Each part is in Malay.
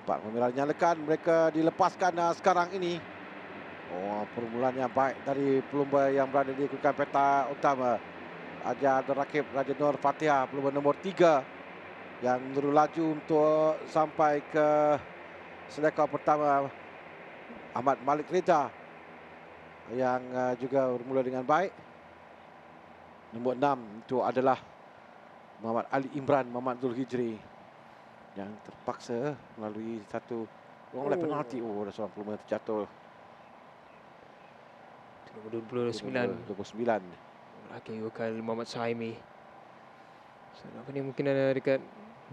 Empat kamera dinyalakan, mereka dilepaskan sekarang ini. Oh, permulaan yang baik dari pelumba yang berada di kedudukan peta utama. Raja Abdul Rakib, Raja Nur Fatihah, pelumba nombor 3 yang berlaju untuk sampai ke sedekah pertama. Ahmad Malik Reza yang juga bermula dengan baik. Nombor 6 itu adalah Muhammad Ali Imran, Muhammad Zul Hijri yang terpaksa melalui satu long lap penalti. Oh, ada seorang pelumba terjatuh. Nombor 29. 29. Laki Wakil Muhammad Saimi. So, apa ni mungkin dekat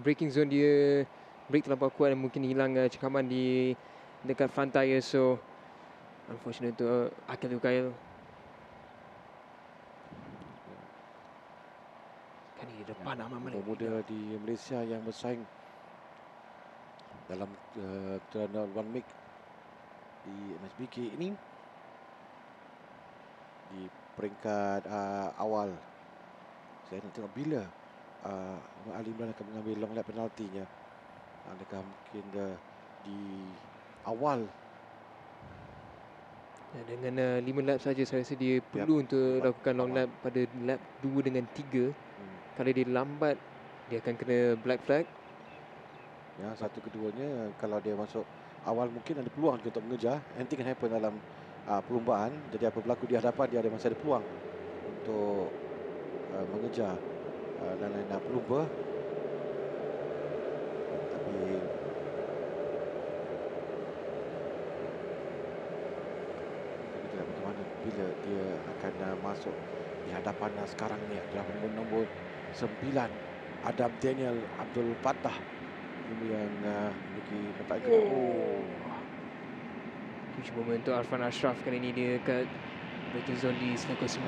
braking zone dia brake terlampau kuat dan mungkin hilang cekaman di dekat front tire. So unfortunate untuk Akil Wakil. Kan di depan Ahmad Malik. Pemuda di Malaysia yang bersaing dalam turnamen One Make di MSBK ini di peringkat awal. Saya nak tengok bila Ali Imran akan mengambil long lap penaltinya. Adakah mungkin di awal? Dengan 5 lap saja saya rasa dia perlu untuk lakukan long lap pada lap 2 dengan 3. Kalau dia lambat, dia akan kena black flag. Ya, satu keduanya kalau dia masuk awal mungkin ada peluang untuk mengejar. Anything can happen dalam perlumbaan. Jadi apa berlaku di hadapan dia masih ada peluang untuk mengejar dan lain pelumba. Tapi tidak bagaimana bila dia akan masuk di hadapan sekarang ni adalah nombor 9 Adam Daniel Abdul Fattah yang memiliki letak Huge moment untuk Arfan Ashraf kali ini, dia kat braking zone di sektor 9.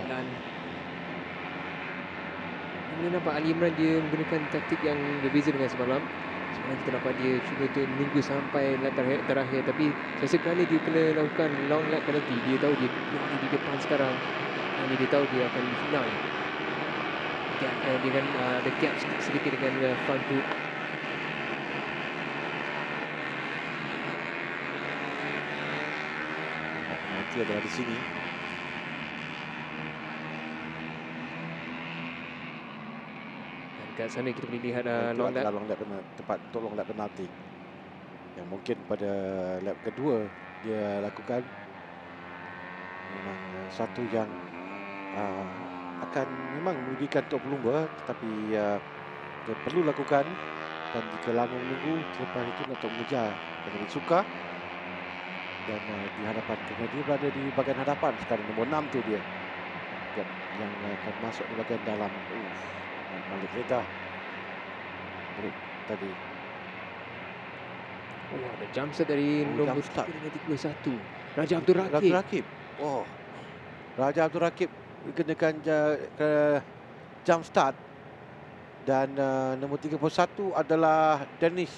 Kita nampak Ali Imran dia menggunakan taktik yang berbeza dengan semalam. Semalam kita nampak dia cuba untuk menunggu sampai lap terakhir, tapi saya rasa kerana dia kena lakukan long lap penalty, dia tahu dia berada di depan sekarang. Dan dia tahu dia akan final. Dengan ada gap sedikit dengan front group. Nanti adalah di sini. Dan kat sana kita boleh lihat long lap. Tempat untuk long lap penalti yang mungkin pada lap kedua dia lakukan. Memang satu yang akan memang merugikan untuk pelumba, tetapi dia perlu lakukan. Dan jika lama menunggu, selepas itu untuk mengejar dengan suka. Dan di hadapan, kerana dia berada di bahagian hadapan sekarang, nombor 6 tu dia yang akan masuk di bahagian dalam. Malik Reza tadi. Ada jump start dari nombor 3 dengan 31. Raja Abdul Rakib. Raja Abdul Rakib dikenakan ke jump start. Dan nombor 31 adalah Dennis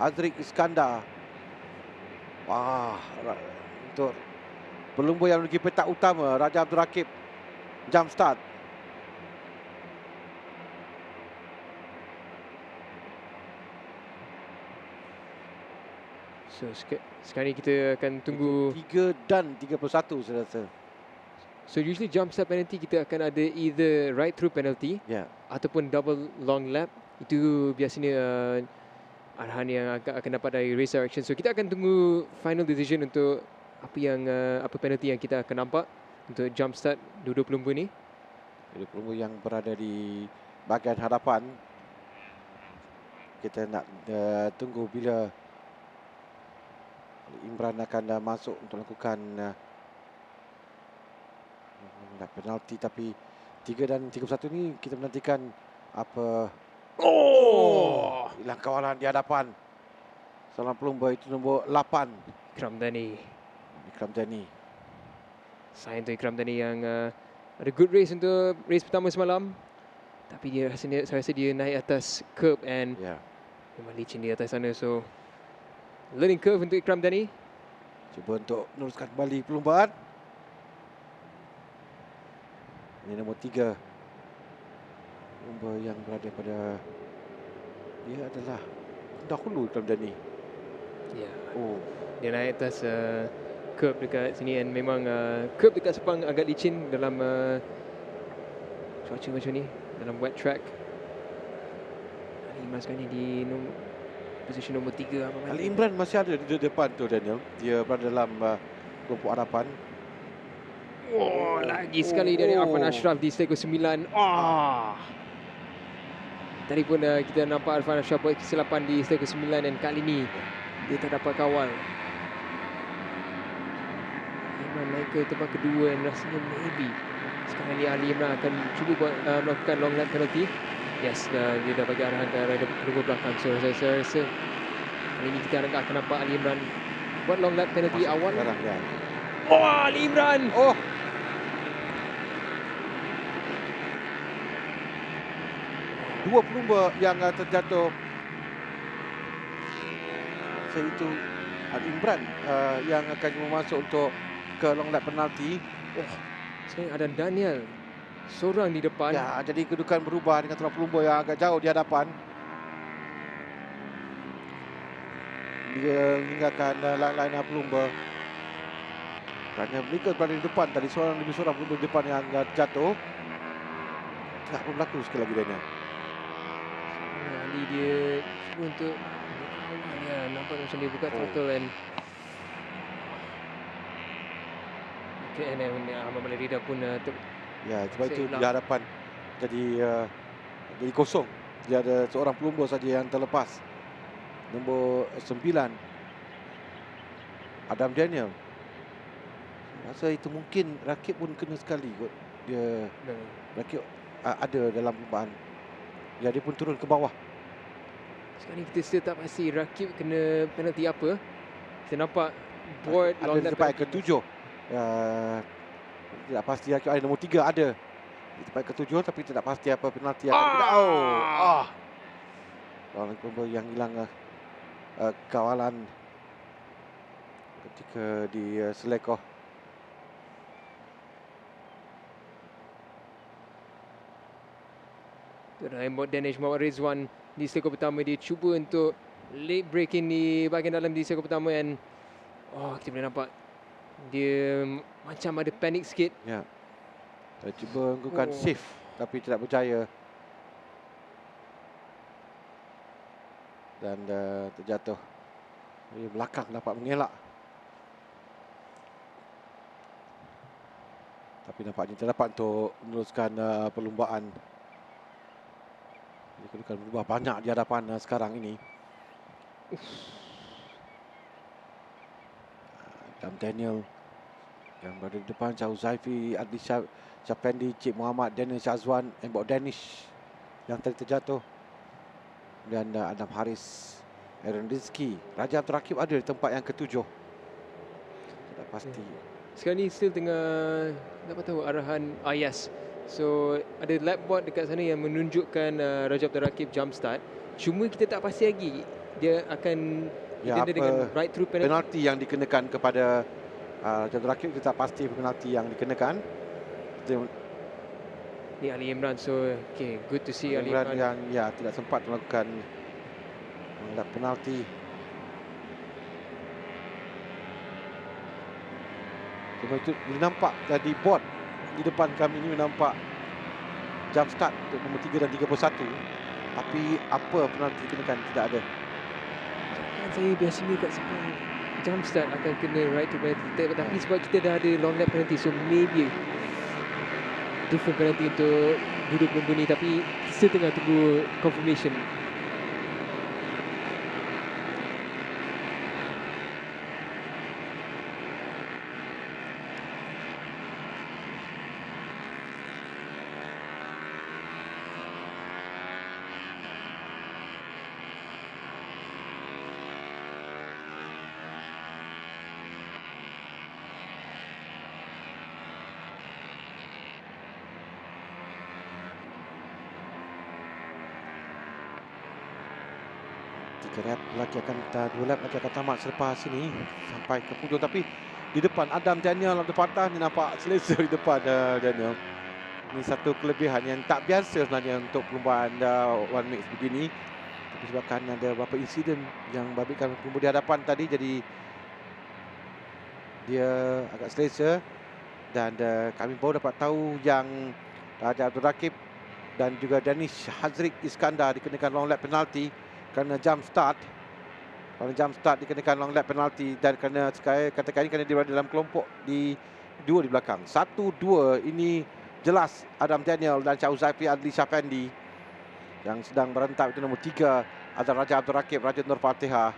Azrik Iskandar. Wah, untuk pelumba yang memiliki petak utama, Raja Abdul Rakib jump start. So sekarang ni kita akan tunggu 3 dan 31 saya rasa. So usually jump start penalty kita akan ada either right through penalty ataupun double long lap. Itu biasanya arahan yang akan dapat dari race direction. So kita akan tunggu final decision untuk apa penalty yang kita akan nampak untuk jump start dua-dua pelumba ni. Dua pelumba yang berada di bahagian hadapan. Kita nak tunggu bila Imran akan masuk untuk lakukan penalti, tapi 3 dan 31 ni kita menantikan apa. Hilang kawalan di hadapan seorang pelumba, itu nombor 8 Ikram Dani. Sayang untuk Ikram Dani yang ada good race untuk race pertama semalam, tapi saya rasa dia naik atas curb and memang licin di atas sana. So learning curve untuk Ikram Dani. Cuba untuk meneruskan kembali perlumbaan. Ini nombor 3 pelumba yang berada pada, dia adalah dahulu Ikram Dani. Ya. Oh. Dia naik atas curb dekat sini, and memang curb dekat Sepang agak licin dalam cuaca macam ni, dalam wet track. Ali Imran sekarang ni di posisi nombor 3. Ali Imran masih ada di depan tu, Daniel. Dia berada dalam kelompok hadapan. Lagi sekali dari Arfan Ashraf di stage ke-9. Tadi pun kita nampak Arfan Ashraf buat kesilapan di stage ke-9, dan kali ni dia tak dapat kawal. Imran naik ke tempat kedua, dan rasanya maybe sekarang ni Ali Imran akan cuba buat melakukan long lap penalty. Yes, dia dah bagi arahan ke arah kedua belakang. So saya rasa kali ni kita akan nampak Ali Imran buat long lap penalty awal. Sekarang, ya. Ali Imran! Dua pelumba yang terjatuh. Itu Ali Imran yang akan masuk untuk ke long lap penalti. Sekarang ada Daniel seorang di depan. Ya, jadi kedudukan berubah dengan seorang pelumba yang agak jauh di hadapan. Dia meninggalkan line pelumba. Kerana mereka berada di depan tadi, seorang pelumba di depan yang jatuh. Tak pun berlaku sekali lagi, Daniel. Ali dia cuba untuk nampak macam dia buka throttle, and Ahmad Malirida pun ya, sebab itu di hadapan jadi kosong. Dia ada seorang pelumba saja yang terlepas. Nombor 9, Adam Daniel. Rasa itu mungkin rakib pun kena sekali kot. Dia rakib ada dalam perlumbaan. Ya, dia pun turun ke bawah. Sekarang ni kita still tak pasti rakib kena penalti apa. Kita nampak board ada di tempat ke-7. Tidak pasti rakib ada. Nombor 3 ada di tempat ke-7, tapi tidak pasti apa penalti yang akan orang pelumba yang hilang kawalan ketika di selekoh. Raimot Danish Muhammad Rizwan di selekoh pertama, dia cuba untuk late braking di bahagian dalam di selekoh pertama, and kita boleh nampak dia macam ada panik sikit. Ya. Dia cuba melakukan save tapi tidak berjaya. Dan terjatuh. Di belakang dapat mengelak. Tapi nampaknya tidak dapat untuk meneruskan perlumbaan. Kedudukan berubah banyak di hadapan sekarang ini. Adam Daniel yang berada di depan, Syah Uzaifi, Adli Syapendi, Cik Muhammad, Daniel Syazwan, Embok Danish yang tadi terjatuh. Dan Adam Haris, Aaron Rizki, Raja Abdul Rakib ada di tempat yang ke-7. Tidak pasti. Sekarang ni still tengah dapat tahu arahan yes. So ada lap board dekat sana yang menunjukkan Raja Abdul Rakib jump start. Cuma kita tak pasti lagi dia akan dengan right through penalti yang dikenakan kepada Raja Abdul Rakib. Kita tak pasti penalti yang dikenakan. Ni Ali Imran, so good to see Ali Imran yang tidak sempat melakukan penalti. Cuma itu nampak tadi board di depan kami ini nampak jump start untuk nombor 3 dan 31. Tapi apa penalti dikenakan tidak ada. Saya biasanya kat Sepang jump start akan kena right to penalty, tapi sebab kita dah ada long lap penalty, so maybe different penalty untuk duduk pelumba ni, tapi still tengah tunggu confirmation. Lap lagi akan 2 lap lagi akan tamat selepas ini sampai ke hujung. Tapi di depan Adam Daniel Abdul Fattah ni nampak selesa di depan Daniel. Ini satu kelebihan yang tak biasa sebenarnya untuk perlumbaan one mix begini. Tapi sebabkan ada beberapa insiden yang membabitkan pelumba di hadapan tadi, jadi dia agak selesa. Dan kami baru dapat tahu yang Raja Abdul Rakib dan juga Danish Hazrik Iskandar dikenakan long lap penalti kerana jump start. Kerana jump start dikenakan long lap penalti, dan kerana katakan ini kerana dia berada dalam kelompok di dua di belakang. 1-2 ini jelas Adam Daniel dan Syah Uzaifi Adli Syafendi. Yang sedang berentak itu nombor 3 adalah Raja Abdul Rakib, Raja Nur Fatihah.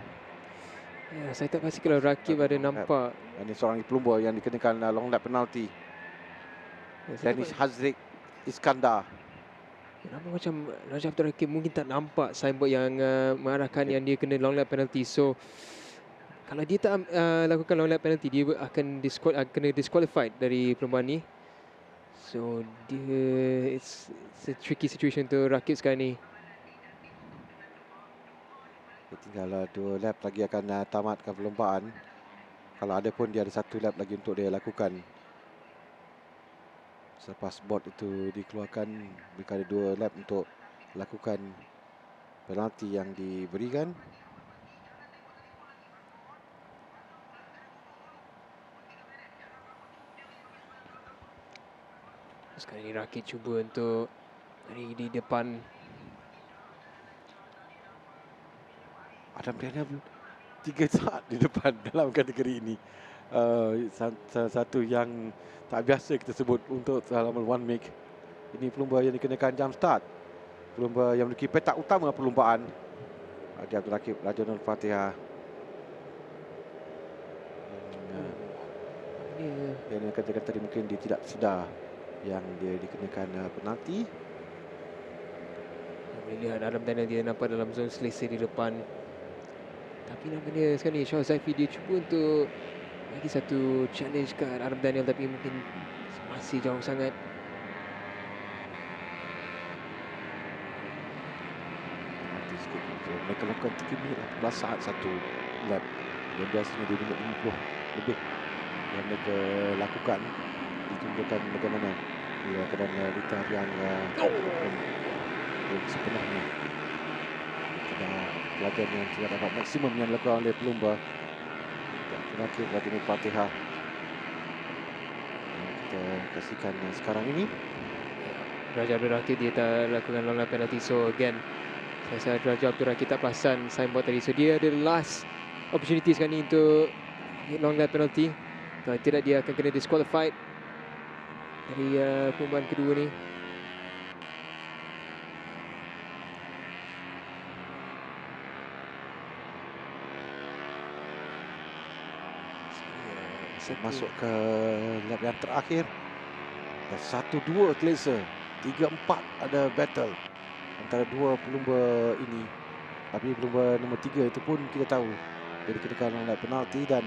Ya, saya tak pasti kalau Rakib ada nampak. Ini seorang pelumba yang dikenakan long lap penalti. Danish Hazrik Iskandar. Nampak macam Raja Abdul Rakib mungkin tak nampak signboard yang mengarahkan yang dia kena long lap penalty. So kalau dia tak lakukan long lap penalty, dia akan kena disqualified dari perlombaan ni. So dia it's a tricky situation untuk Rakib sekarang ni. Tinggal 2 lap lagi akan tamatkan perlombaan. Kalau ada pun dia ada 1 lap lagi untuk dia lakukan. Selepas board itu dikeluarkan, mereka ada 2 lap untuk lakukan penalti yang diberikan. Sekarang ni Rakib cuba untuk dari di depan. Adam Daniel 3 saat di depan dalam kategori ini. Salah satu yang tak biasa kita sebut untuk halaman one make. Ini pelumba yang dikenakan jump start. Pelumba yang memiliki petak utama perlumbaan. Raja Abdul Rakib, Raja Nur Fatihah. Yang katakan tadi mungkin dia tidak sedar yang dia dikenakan penalti. Boleh lihat Adam Daniel dia nampak dalam zon selesa di depan. Tapi nampaknya sekarang ni Syah Uzaifi dia cuba untuk bagi satu challenge ke Adam Daniel, tapi mungkin masih jauh sangat. Mereka lakukan 3 minit 18 saat satu lap. Yang biasanya 2 minit 50 lebih yang mereka lakukan. Ditunjukkan bagaimana dia keadaan Rita yang sepenuhnya pelajaran yang tidak dapat maksimum yang dilakukan oleh pelumba. Terakhir Raja Nur Fatihah yang kita kasihkan sekarang ini. Raja Abdul Rakib dia tak lakukan long lap penalty. So again, saya rasa Raja Abdul Rakib tak perasan signboard tadi. So dia ada last opportunity sekarang ni untuk long lap penalty. Kalau tidak dia akan kena disqualified dari perlombaan kedua ni. Masuk ke lap yang terakhir. 1-2 selesa. 3-4 ada battle antara dua pelumba ini. Tapi pelumba nombor 3 itu pun kita tahu dia dikenakan long lap penalti, dan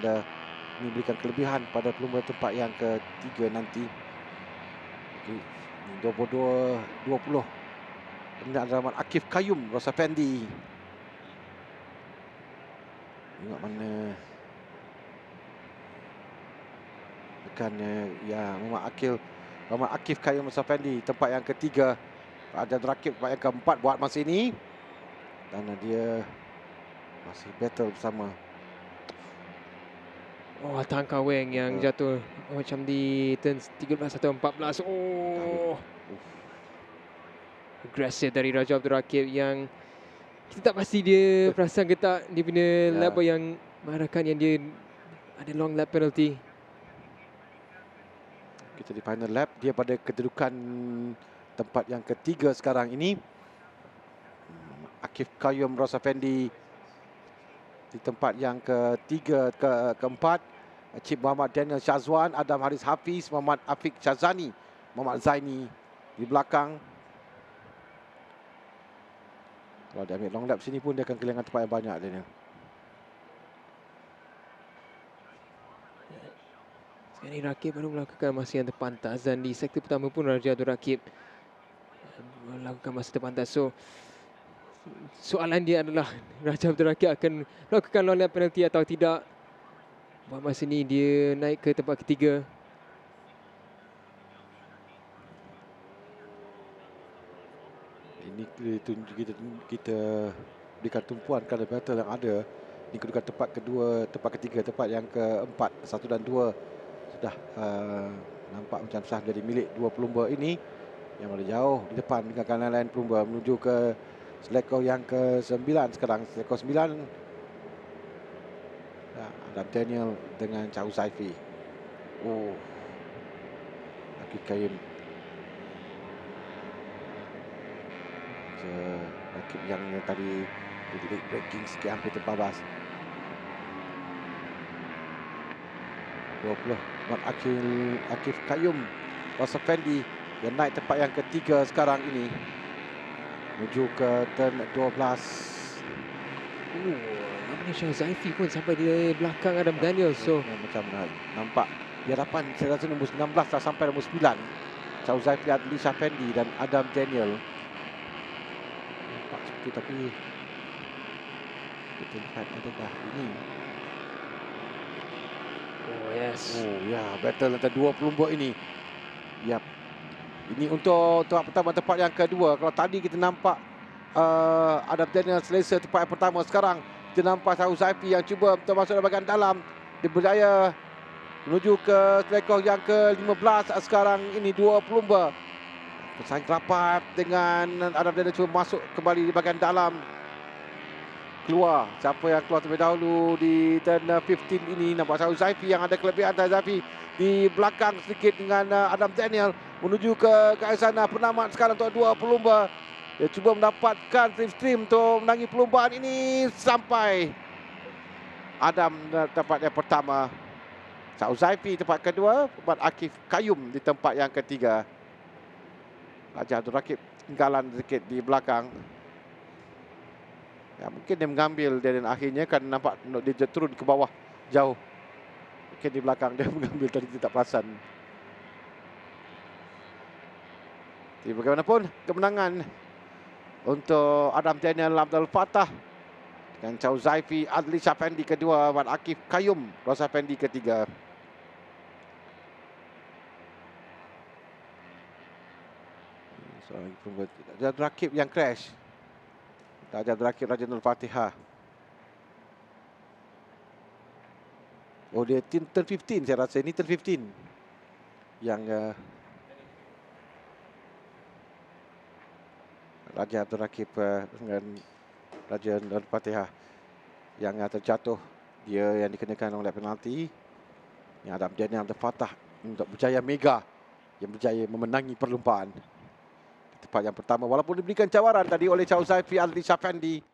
ini memberikan kelebihan pada pelumba tempat yang ketiga nanti. 22-20. Ini adalah Akif Kayum Rosafendi. Tengok mana bukan ya Muhammad Akif Kayum Rosafendi tempat yang ketiga. Raja Abdul Rakib tempat yang keempat buat masa ini. Dan dia masih battle bersama. Oh, Tangka Weng yang jatuh macam di turn 13 atau 14. Oh, agresif dari Raja Abdul Rakib yang kita tak pasti dia perasan ke tak dia punya lap yang mengarahkan yang dia ada long lap penalty. Kita di final lap, dia pada kedudukan tempat yang ketiga sekarang ini. Akif Kayum Rosafendi di tempat yang ketiga, keempat. Cip Muhammad Daniel Syazwan, Adam Haris Hafiz, Muhammad Afiq Syazani, Muhammad Zaini di belakang. Kalau dia ambil long lap sini pun dia akan kehilangan tempat yang banyak dia. Sekarang ni Rakib baru melakukan masa yang terpantas, dan di sektor pertama pun Raja Abdul Rakib melakukan masa terpantas. So soalan dia adalah Raja Abdul Rakib akan melakukan long lap penalty atau tidak. Buat masa ni dia naik ke tempat ketiga. Ini kita berikan tumpuan kerana battle yang ada di kedudukan tempat kedua, tempat ketiga, tempat yang keempat, 1 dan 2 sudah nampak macam sah menjadi milik dua pelumba ini yang boleh jauh di depan meninggalkan lain-lain pelumba menuju ke selekor yang ke-9 sekarang. Selekor 9 Adam Daniel dengan Chow Saifi. Oh, Akif Kaim. Akif yang tadi di breaking sikit hampir terbabas. 20 buat Akif Kayum. Rasa Fendi yang naik tempat yang ketiga sekarang ini menuju ke turn 12. Namanya Chow Saifi pun sampai di belakang Adam Daniel. So macam nampak di hadapan saya rasa nombor 19 dah sampai nombor 9. Chow Saifi, Adli Syafendi dan Adam Daniel. Nampak seperti, tapi kita lihat adakah ini. oh yes. Oh ya, battle antara dua pelumba ini. Yap. Ini untuk tempat pertama, tempat yang kedua. Kalau tadi kita nampak Adam Daniel selesa tempat yang pertama, sekarang kita nampak Chow Saifi yang cuba untuk masuk dalam bahagian dalam. Dia berjaya menuju ke selekor yang ke-15 sekarang ini. Dua pelumba bersaing rapat dengan Adam Daniel cuba masuk kembali di bahagian dalam. Keluar, siapa yang keluar terlebih dahulu di turn 15 ini. Nampak Chow Saifi yang ada kelebihan. Saifi di belakang sedikit dengan Adam Daniel menuju ke sana. Penamat sekarang untuk dua pelumba. Dia cuba mendapatkan stream untuk menangi perlumbaan ini sampai Adam tempat yang pertama. Chow Saifi tempat kedua, buat Akif Kayum di tempat yang ketiga. Raja Abdul Rakib tinggalan sedikit di belakang. Ya, mungkin dia mengambil dan akhirnya kan nampak dia turun ke bawah jauh. Mungkin di belakang dia mengambil tadi tidak perasan. Jadi bagaimanapun kemenangan untuk Adam Daniel Abdul Fattah dengan Chow Saifi, Adli Syafendi kedua, dan Akif Kayum Rosa Fendi ketiga. Raja Rakib yang crash. Raja Rakib Raja Nur Fatihah. Oh, dia turn 15 saya rasa. Ini turn 15 yang Raja Abdul Rakib dengan Raja Nur Fatihah yang terjatuh. Dia yang dikenakan oleh penalti. Yang Adam Daniel Abdul Fattah untuk berjaya mega yang berjaya memenangi perlumbaan tempat yang pertama, walaupun diberikan cabaran tadi oleh Chow Saifi, Adli Syafendi.